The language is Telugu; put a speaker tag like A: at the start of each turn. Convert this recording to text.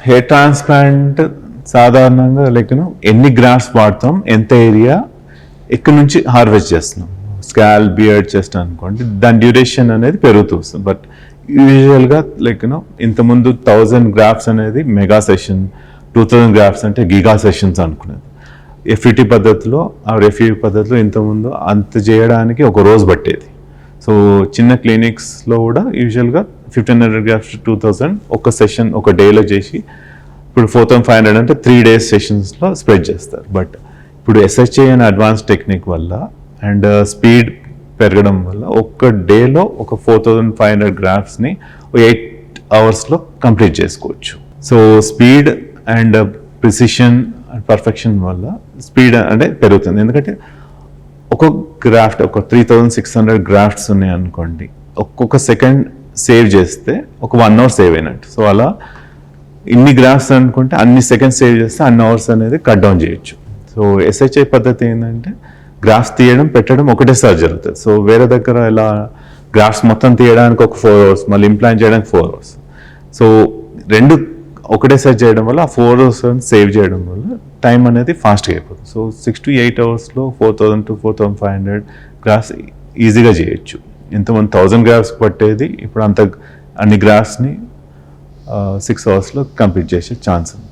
A: హెయిర్ ట్రాన్స్ప్లాంట్ సాధారణంగా లైక్ ఎన్ని గ్రాఫ్స్ వాడతాం, ఎంత ఏరియా, ఎక్కడి నుంచి హార్వెస్ట్ చేస్తున్నాం, స్కాల్, బియర్డ్, చెస్ట్ అనుకోండి, దాని డ్యూరేషన్ అనేది పెరుగుతూ వస్తుంది. బట్ యూజువల్గా లైక్ ఇంతకుముందు 1000 గ్రాఫ్స్ అనేది మెగా సెషన్, 2000 గ్రాఫ్స్ అంటే గిగా సెషన్స్ అనుకునేది. ఎఫ్ఈటి పద్ధతిలో ఇంతకుముందు అంత చేయడానికి ఒక రోజు పట్టేది. సో చిన్న క్లినిక్స్లో కూడా యూజువల్గా 1500 గ్రాఫ్స్ to 2000 ఒక సెషన్ ఒక డేలో చేసి, ఇప్పుడు 4500 అంటే 3 days సెషన్స్లో స్ప్రెడ్ చేస్తారు. బట్ ఇప్పుడు ఎస్హెచ్ఐ అనే అడ్వాన్స్ టెక్నిక్ వల్ల అండ్ స్పీడ్ పెరగడం వల్ల ఒక్క డేలో ఒక 4500 గ్రాఫ్స్ని 8 అవర్స్లో కంప్లీట్ చేసుకోవచ్చు. So speed and precision and perfection వల్ల స్పీడ్ అంటే పెరుగుతుంది. ఎందుకంటే ఒక్కొక్క గ్రాఫ్ట్ ఒక 3600 గ్రాఫ్ట్స్ ఉన్నాయి అనుకోండి, ఒక్కొక్క సెకండ్ సేవ్ చేస్తే ఒక 1 hour సేవ్ అయినట్టు. సో అలా ఇన్ని గ్రాఫ్స్ అనుకుంటే అన్ని సెకండ్స్ సేవ్ చేస్తే అన్ని అవర్స్ అనేది కట్ డౌన్ చేయొచ్చు. సో ఎస్హెచ్ఐ పద్ధతి ఏంటంటే గ్రాఫ్స్ తీయడం పెట్టడం ఒకటేసారి జరుగుతుంది. సో వేరే దగ్గర ఇలా గ్రాఫ్స్ మొత్తం తీయడానికి ఒక 4 hours, మళ్ళీ ఇంప్లాంట్ చేయడానికి 4 hours. సో రెండు ఒకటేసారి చేయడం వల్ల ఆ 4 hours సేవ్ చేయడం వల్ల టైం అనేది ఫాస్ట్గా అయిపోతుంది. సో 6 to 8 అవర్స్లో 4000 to 4500 గ్రాఫ్స్ ఈజీగా చేయొచ్చు. ఇంతమంది 1000 గ్రాఫ్స్ పట్టేది ఇప్పుడు అన్ని గ్రాఫ్స్ని 6 అవర్స్లో కంప్లీట్ చేసే ఛాన్స్ ఉంది.